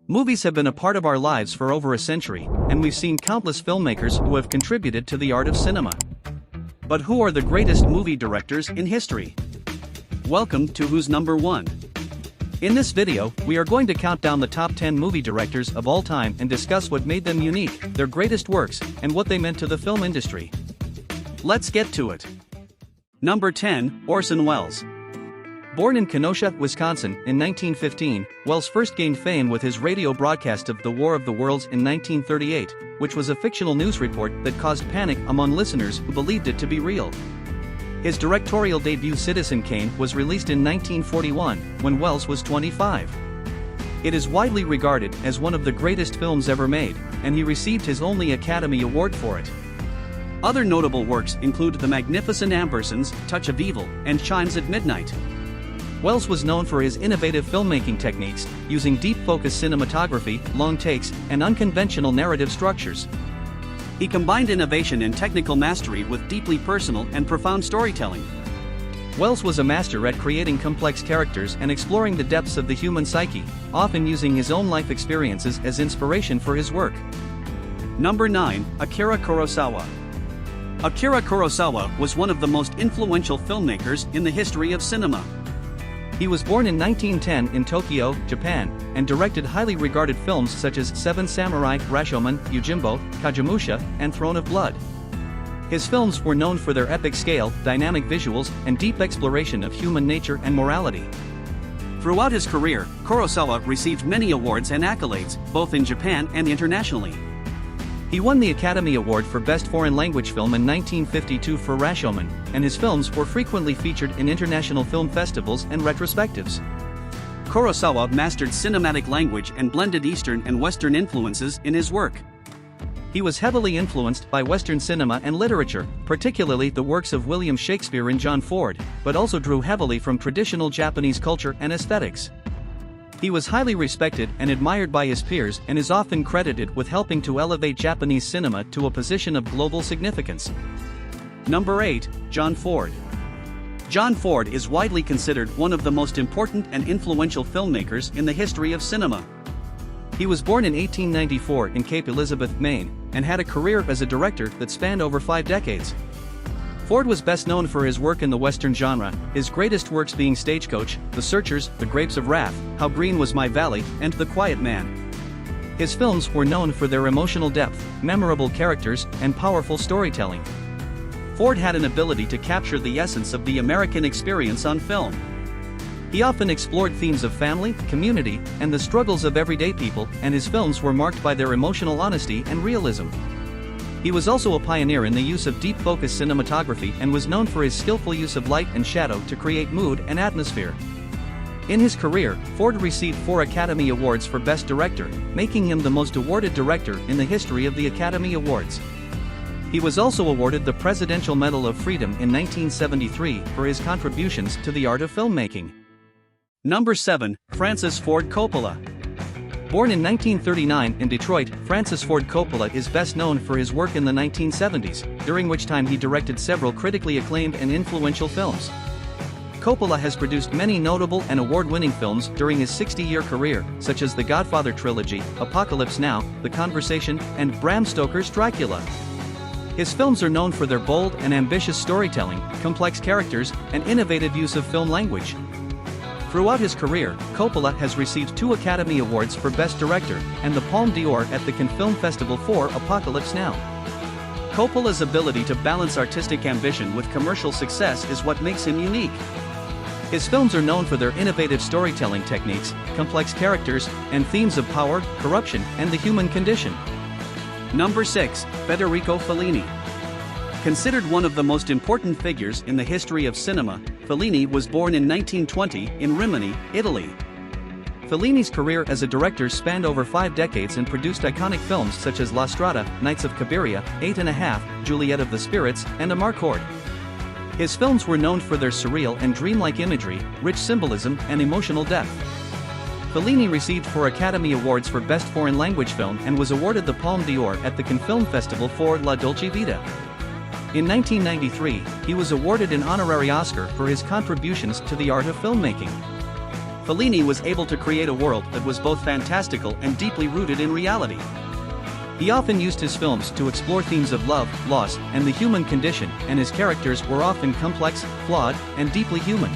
Movies have been a part of our lives for over a century, and we've seen countless filmmakers who have contributed to the art of cinema. But who are the greatest movie directors in history? Welcome to Who's Number 1. In this video, we are going to count down the top 10 movie directors of all time and discuss what made them unique, their greatest works, and what they meant to the film industry. Let's get to it. Number 10, Orson Welles. Born in Kenosha, Wisconsin, in 1915, Welles first gained fame with his radio broadcast of The War of the Worlds in 1938, which was a fictional news report that caused panic among listeners who believed it to be real. His directorial debut Citizen Kane was released in 1941, when Welles was 25. It is widely regarded as one of the greatest films ever made, and he received his only Academy Award for it. Other notable works include The Magnificent Ambersons, Touch of Evil, and Chimes at Midnight. Welles was known for his innovative filmmaking techniques, using deep-focus cinematography, long takes, and unconventional narrative structures. He combined innovation and technical mastery with deeply personal and profound storytelling. Welles was a master at creating complex characters and exploring the depths of the human psyche, often using his own life experiences as inspiration for his work. Number 9, Akira Kurosawa. Akira Kurosawa was one of the most influential filmmakers in the history of cinema. He was born in 1910 in Tokyo, Japan, and directed highly regarded films such as Seven Samurai, Rashomon, Yojimbo, Kagemusha, and Throne of Blood. His films were known for their epic scale, dynamic visuals, and deep exploration of human nature and morality. Throughout his career, Kurosawa received many awards and accolades, both in Japan and internationally. He won the Academy Award for Best Foreign Language Film in 1952 for Rashomon, and his films were frequently featured in international film festivals and retrospectives. Kurosawa mastered cinematic language and blended Eastern and Western influences in his work. He was heavily influenced by Western cinema and literature, particularly the works of William Shakespeare and John Ford, but also drew heavily from traditional Japanese culture and aesthetics. He was highly respected and admired by his peers and is often credited with helping to elevate Japanese cinema to a position of global significance. Number 8, John Ford. John Ford is widely considered one of the most important and influential filmmakers in the history of cinema. He was born in 1894 in Cape Elizabeth, Maine, and had a career as a director that spanned over 5 decades. Ford was best known for his work in the Western genre, his greatest works being Stagecoach, The Searchers, The Grapes of Wrath, How Green Was My Valley, and The Quiet Man. His films were known for their emotional depth, memorable characters, and powerful storytelling. Ford had an ability to capture the essence of the American experience on film. He often explored themes of family, community, and the struggles of everyday people, and his films were marked by their emotional honesty and realism. He was also a pioneer in the use of deep-focus cinematography and was known for his skillful use of light and shadow to create mood and atmosphere. In his career, Ford received 4 Academy Awards for Best Director, making him the most awarded director in the history of the Academy Awards. He was also awarded the Presidential Medal of Freedom in 1973 for his contributions to the art of filmmaking. Number 7, Francis Ford Coppola. Born in 1939 in Detroit, Francis Ford Coppola is best known for his work in the 1970s, during which time he directed several critically acclaimed and influential films. Coppola has produced many notable and award-winning films during his 60-year career, such as The Godfather Trilogy, Apocalypse Now, The Conversation, and Bram Stoker's Dracula. His films are known for their bold and ambitious storytelling, complex characters, and innovative use of film language. Throughout his career, Coppola has received 2 Academy Awards for Best Director and the Palme d'Or at the Cannes Film Festival for Apocalypse Now. Coppola's ability to balance artistic ambition with commercial success is what makes him unique. His films are known for their innovative storytelling techniques, complex characters, and themes of power, corruption, and the human condition. Number 6, Federico Fellini. Considered one of the most important figures in the history of cinema, Fellini was born in 1920 in Rimini, Italy. Fellini's career as a director spanned over 5 decades and produced iconic films such as La Strada, Nights of Cabiria, 8 1/2, Juliet of the Spirits, and Amarcord. His films were known for their surreal and dreamlike imagery, rich symbolism, and emotional depth. Fellini received 4 Academy Awards for Best Foreign Language Film and was awarded the Palme d'Or at the Cannes Film Festival for La Dolce Vita. In 1993, he was awarded an honorary Oscar for his contributions to the art of filmmaking. Fellini was able to create a world that was both fantastical and deeply rooted in reality. He often used his films to explore themes of love, loss, and the human condition, and his characters were often complex, flawed, and deeply human.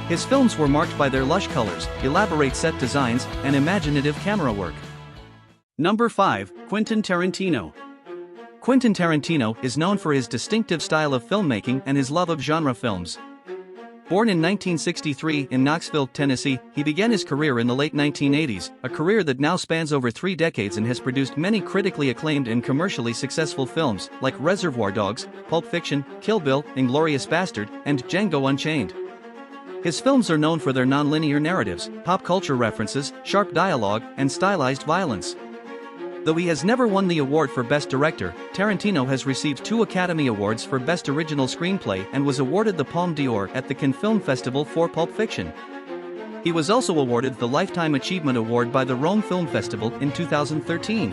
His films were marked by their lush colors, elaborate set designs, and imaginative camera work. Number 5. Quentin Tarantino. Quentin Tarantino is known for his distinctive style of filmmaking and his love of genre films. Born in 1963 in Knoxville, Tennessee, he began his career in the late 1980s, a career that now spans over 3 decades and has produced many critically acclaimed and commercially successful films, like Reservoir Dogs, Pulp Fiction, Kill Bill, Inglourious Bastard, and Django Unchained. His films are known for their non-linear narratives, pop culture references, sharp dialogue, and stylized violence. Though he has never won the award for Best Director, Tarantino has received 2 Academy Awards for Best Original Screenplay and was awarded the Palme d'Or at the Cannes Film Festival for Pulp Fiction. He was also awarded the Lifetime Achievement Award by the Rome Film Festival in 2013.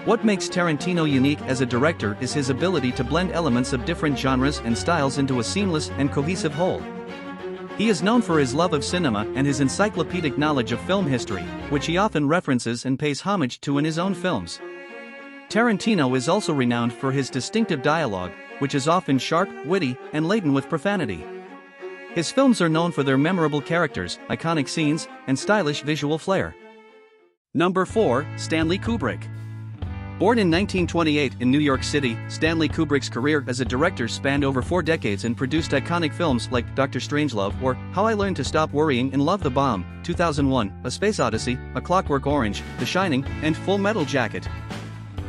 What makes Tarantino unique as a director is his ability to blend elements of different genres and styles into a seamless and cohesive whole. He is known for his love of cinema and his encyclopedic knowledge of film history, which he often references and pays homage to in his own films. Tarantino is also renowned for his distinctive dialogue, which is often sharp, witty, and laden with profanity. His films are known for their memorable characters, iconic scenes, and stylish visual flair. Number 4. Stanley Kubrick. Born in 1928 in New York City, Stanley Kubrick's career as a director spanned over 4 decades and produced iconic films like Dr. Strangelove or How I Learned to Stop Worrying and Love the Bomb, 2001, A Space Odyssey, A Clockwork Orange, The Shining, and Full Metal Jacket.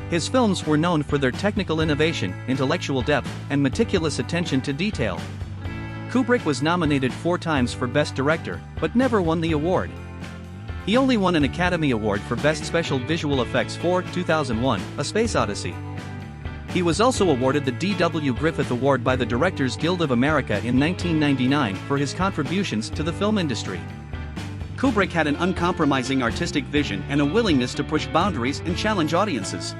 His films were known for their technical innovation, intellectual depth, and meticulous attention to detail. Kubrick was nominated 4 times for Best Director, but never won the award. He only won an Academy Award for Best Special Visual Effects for 2001, A Space Odyssey. He was also awarded the D.W. Griffith Award by the Directors Guild of America in 1999 for his contributions to the film industry. Kubrick had an uncompromising artistic vision and a willingness to push boundaries and challenge audiences.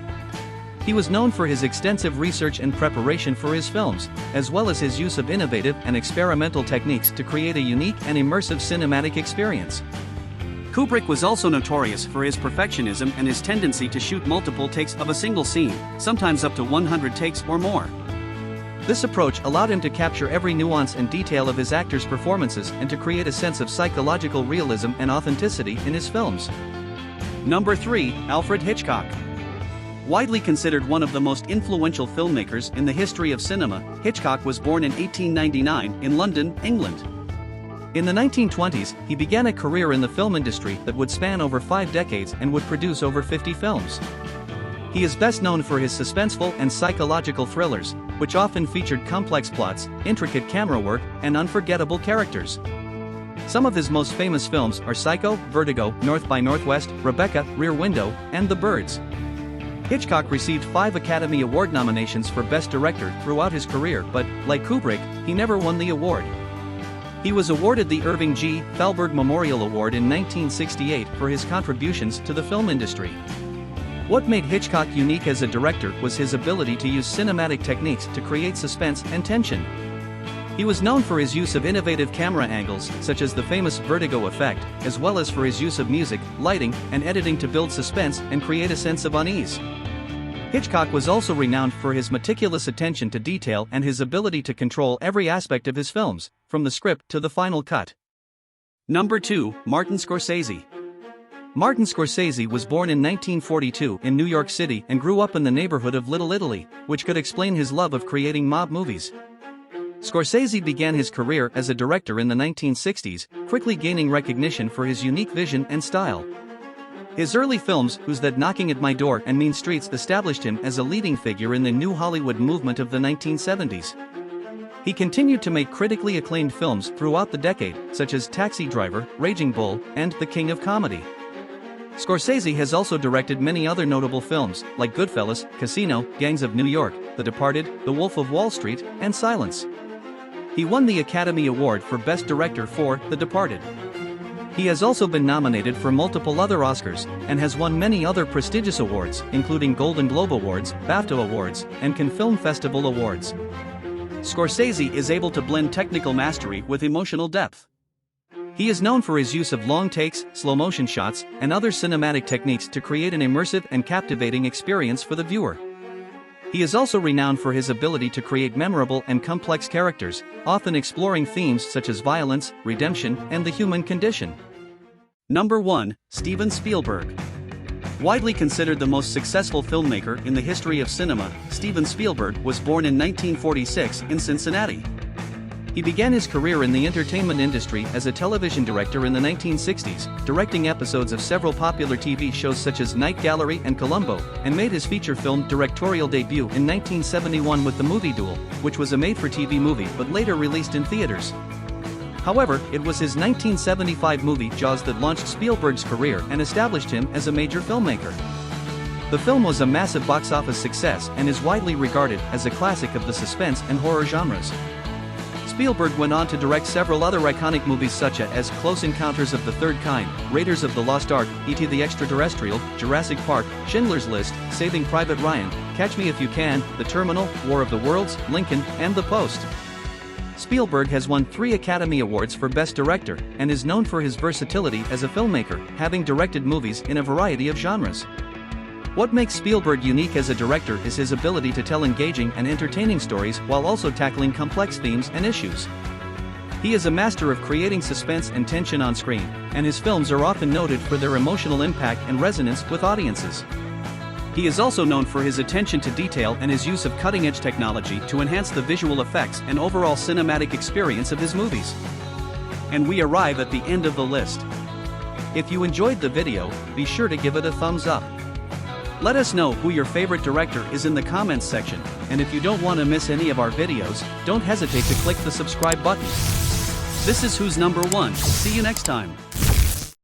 He was known for his extensive research and preparation for his films, as well as his use of innovative and experimental techniques to create a unique and immersive cinematic experience. Kubrick was also notorious for his perfectionism and his tendency to shoot multiple takes of a single scene, sometimes up to 100 takes or more. This approach allowed him to capture every nuance and detail of his actors' performances and to create a sense of psychological realism and authenticity in his films. Number 3. Alfred Hitchcock. Widely considered one of the most influential filmmakers in the history of cinema, Hitchcock was born in 1899 in London, England. In the 1920s, he began a career in the film industry that would span over 5 decades and would produce over 50 films. He is best known for his suspenseful and psychological thrillers, which often featured complex plots, intricate camera work, and unforgettable characters. Some of his most famous films are Psycho, Vertigo, North by Northwest, Rebecca, Rear Window, and The Birds. Hitchcock received 5 Academy Award nominations for Best Director throughout his career, but, like Kubrick, he never won the award. He was awarded the Irving G. Thalberg Memorial Award in 1968 for his contributions to the film industry. What made Hitchcock unique as a director was his ability to use cinematic techniques to create suspense and tension. He was known for his use of innovative camera angles, such as the famous vertigo effect, as well as for his use of music, lighting, and editing to build suspense and create a sense of unease. Hitchcock was also renowned for his meticulous attention to detail and his ability to control every aspect of his films, from the script to the final cut. Number 2. Martin Scorsese. Martin Scorsese was born in 1942 in New York City and grew up in the neighborhood of Little Italy, which could explain his love of creating mob movies. Scorsese began his career as a director in the 1960s, quickly gaining recognition for his unique vision and style. His early films, Who's That Knocking at My Door and Mean Streets, established him as a leading figure in the New Hollywood movement of the 1970s. He continued to make critically acclaimed films throughout the decade, such as Taxi Driver, Raging Bull, and The King of Comedy. Scorsese has also directed many other notable films, like Goodfellas, Casino, Gangs of New York, The Departed, The Wolf of Wall Street, and Silence. He won the Academy Award for Best Director for The Departed. He has also been nominated for multiple other Oscars, and has won many other prestigious awards, including Golden Globe Awards, BAFTA Awards, and Cannes Film Festival Awards. Scorsese is able to blend technical mastery with emotional depth. He is known for his use of long takes, slow-motion shots, and other cinematic techniques to create an immersive and captivating experience for the viewer. He is also renowned for his ability to create memorable and complex characters, often exploring themes such as violence, redemption, and the human condition. Number 1. Steven Spielberg. Widely considered the most successful filmmaker in the history of cinema, Steven Spielberg was born in 1946 in Cincinnati. He began his career in the entertainment industry as a television director in the 1960s, directing episodes of several popular TV shows such as Night Gallery and Columbo, and made his feature film directorial debut in 1971 with The Movie Duel, which was a made-for-TV movie but later released in theaters. However, it was his 1975 movie Jaws that launched Spielberg's career and established him as a major filmmaker. The film was a massive box office success and is widely regarded as a classic of the suspense and horror genres. Spielberg went on to direct several other iconic movies such as Close Encounters of the Third Kind, Raiders of the Lost Ark, E.T. the Extraterrestrial, Jurassic Park, Schindler's List, Saving Private Ryan, Catch Me If You Can, The Terminal, War of the Worlds, Lincoln, and The Post. Spielberg has won 3 Academy Awards for Best Director and is known for his versatility as a filmmaker, having directed movies in a variety of genres. What makes Spielberg unique as a director is his ability to tell engaging and entertaining stories while also tackling complex themes and issues. He is a master of creating suspense and tension on screen, and his films are often noted for their emotional impact and resonance with audiences. He is also known for his attention to detail and his use of cutting-edge technology to enhance the visual effects and overall cinematic experience of his movies. And we arrive at the end of the list. If you enjoyed the video, be sure to give it a thumbs up. Let us know who your favorite director is in the comments section, and if you don't want to miss any of our videos, don't hesitate to click the subscribe button. This is Who's Number 1. See you next time.